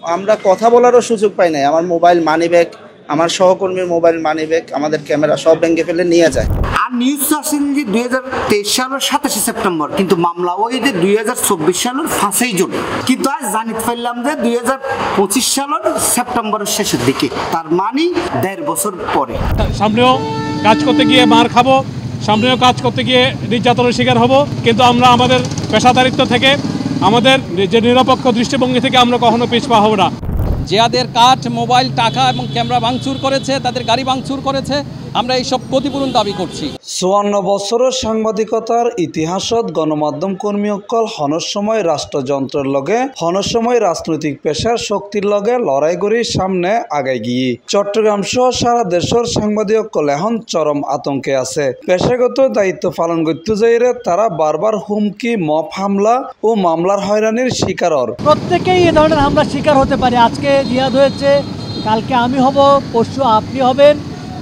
আমরা কথা বলারও সুযোগ পাই নাই। আমার মোবাইল মানিব্যাগ, আমার সহকর্মীর মোবাইল মানিব্যাগ, আমাদের ক্যামেরা সব ভেঙে ফেলে নিয়ে যায়। আর নিউজ আসেন যে 2023 সালের 27 সেপ্টেম্বর, কিন্তু মামলা ওই যে 2024 সালের 5 জুন। কিন্তু আজ জানিতে পারলাম যে 2025 সালের সেপ্টেম্বরের শেষের দিকে, তার মানে 1.5 বছর পরে। সামনেও কাজ করতে গিয়ে মার খাবো, সামনেও কাজ করতে গিয়ে নির্যাতনের শিকার হব, কিন্তু আমরা আমাদের পেশাদারিত্ব থেকে, আমাদের যে নিরপেক্ষ দৃষ্টিভঙ্গি থেকে আমরা কখনো পিছপা হব না। যাদের কাঠ, মোবাইল, টাকা এবং ক্যামেরা ভাঙচুর করেছে, তাদের গাড়ি ভাঙচুর করেছে, আমরা এইসব ক্ষতিপূরণ দাবি করছি। 54 বছরের সাংবাদিকতার ইতিহাসত গণমাধ্যম কর্মীসকল হনর সময় রাষ্ট্রযন্ত্রের লগে, হনর সময় রাজনৈতিক পেশার শক্তির লগে লড়াই করে সামনে আগাই গিয়ে চট্টগ্রাম সহ সারা দেশের সাংবাদিকসকল এখন চরম আতঙ্কে আছে। পেশাগত দায়িত্ব পালন করতে যাইরে তারা বারবার হুমকি, মব হামলা ও মামলার হয়রানির শিকার। প্রত্যেকেই এ ধরনের হামলার শিকার হতে পারে। আজকে জিয়াদ হয়েছে, কালকে আমি হব, পরশু আপনি হবেন,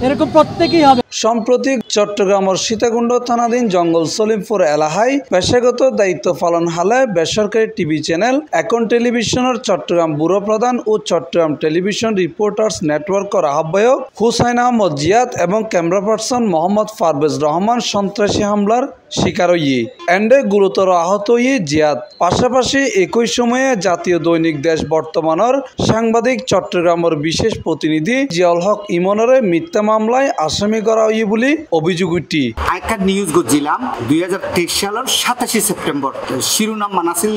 এরকম প্রত্যেকেই হবে। সম্প্রতি চট্টগ্রামের সীতাকুণ্ড থানাধীন জঙ্গল সলিমপুর এলাকায় পেশাগত দায়িত্ব পালন হালে বেসরকারি টিভি চ্যানেল এখন টেলিভিশনের চট্টগ্রাম ব্যুরো প্রধান ও চট্টগ্রাম টেলিভিশন রিপোর্টার্স নেটওয়ার্কের আহ্বায়ক হুসাইন আহমদ জিয়াদ এবং ক্যামেরা পার্সন মোহাম্মদ পারভেজ রহমান সন্ত্রাসী হামলার শিকার হয়ে এন্ডে গুরুতর আহত হয়ে জিয়াদ। পাশাপাশি একই সময়ে জাতীয় দৈনিক দেশ বর্তমানের সাংবাদিক চট্টগ্রামের বিশেষ প্রতিনিধি জিয়াউল হক ইমনরে মিথ্যা মামলায় আসামি করা হয়ে বলে অভিযোগ উঠি। একটা নিউজ করছিলাম 2023 সালের 27 সেপ্টেম্বর, শিরোনাম মানাছিল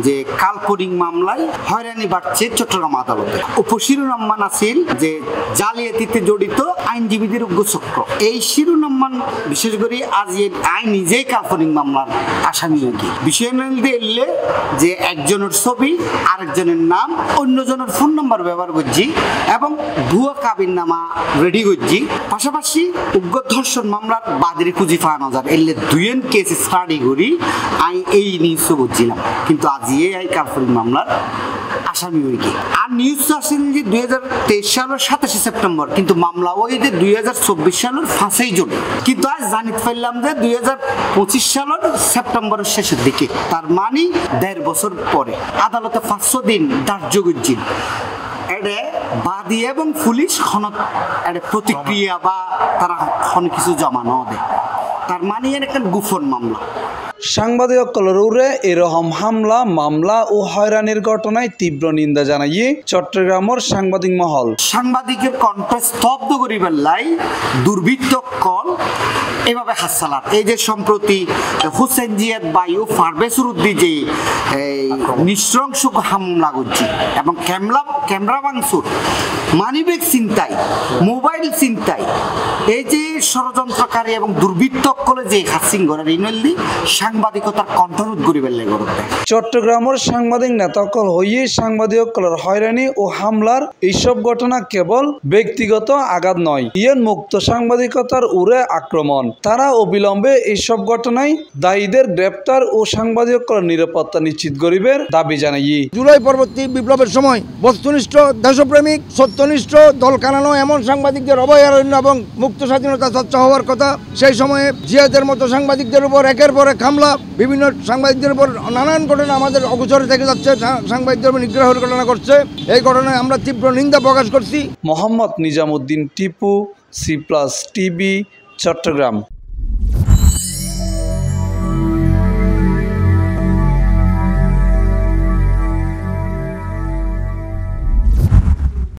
যে কাল্পনিক মামলায় হয়রানি বাড়ছে চট্টগ্রাম আদালতে। উপশিরোনাম মানাছিল যে জালিয়াতিতে জড়িত আইনজীবীদের উগ্রচক্র। এই শিরোনাম মান বিশেষ করে আজ আইন নিজেই কাল্পনিক মামলার আসামি হয়ে গিয়ে বিষয় এলে যে একজনের ছবি, আরেকজনের নাম, অন্যজনের ফোন নাম্বার ব্যবহার করছি এবং ভুয়া কাবিন নামা রেডি করছি। পাশাপাশি উগ্র ধর্ষণ মামলার বাদরি খুঁজি পাওয়া যায়। এলে দুইজন কেস স্টাডি করি আমি এই নিউজ করছিলাম, কিন্তু আজ এই কাল্পনিক মামলার আসামি হয়ে গিয়ে। আর নিউজ আসেন যে 2023 সালের 27 সেপ্টেম্বর, কিন্তু মামলা ওই যে 2024 সালের 5 জুন। কিন্তু আজ জানিতে পারলাম যে 2025 সালের সেপ্টেম্বরের শেষের দিকে, তার মানে 1.5 বছর পরে। আদালতে 500 দিন ধার্য করছিল। এটা বাদী এবং পুলিশ প্রতিক্রিয়া বা তারা কিছু জমা ন দেয়, তার মানে একটা গোপন মামলা। সাংবাদিকসকলের উপরে এরকম হামলা, মামলা ও হয়রানির ঘটনায় তীব্র নিন্দা জানাইয়ে চট্টগ্রামের সাংবাদিক মহল। সাংবাদিকের কণ্ঠ স্তব্ধ করিবার লাই দুর্বৃত্ত কল এভাবে হাসালাত। এই যে সম্প্রতি হুসেন জিয়াদ বায়ু পারভেজুর উদ্দিন যে নৃশংস হামলা করছে এবং ক্যামেরা ভাঙচুর, মানিব্যাগ ছিনতাই, মোবাইল ছিনতাই, এই যে ষড়যন্ত্রকারী এবং দুর্বৃত্ত কলে যে হাসিং করার ইনলি সাংবাদিকতার কণ্ঠরোধ করিবার লাগে। চট্টগ্রামের সাংবাদিক নেতাকল হইয়ে সাংবাদিকসকলের হয়রানি ও হামলার এইসব ঘটনা কেবল ব্যক্তিগত আঘাত নয়, ইয়ান মুক্ত সাংবাদিকতার উড়ে আক্রমণ। তারা অবিলম্বে এইসব ঘটনায় দায়ীদের গ্রেপ্তার ও সাংবাদিকসকলের নিরাপত্তা নিশ্চিত করিবার দাবি জানাই। জুলাই পরবর্তী বিপ্লবের সময় বস্তুনিষ্ঠ, দেশপ্রেমিক, সত্যনিষ্ঠ, দল কানানো এমন সাংবাদিকদের অভয়ারণ্য এবং মুক্ত স্বাধীনতা চর্চা হওয়ার কথা। সেই সময়ে জিয়াদের মতো সাংবাদিকদের উপর একের পর এক হামলা, বিভিন্ন সাংবাদিকদের উপর নানান ঘটনা আমাদের অগোচরে থেকে যাচ্ছে, সাংবাদিকদের উপর নিগ্রহের ঘটনা করছে। এই ঘটনায় আমরা তীব্র নিন্দা প্রকাশ করছি। Mohammad Nizamuddin Tipu, C+ TV, Chittagong.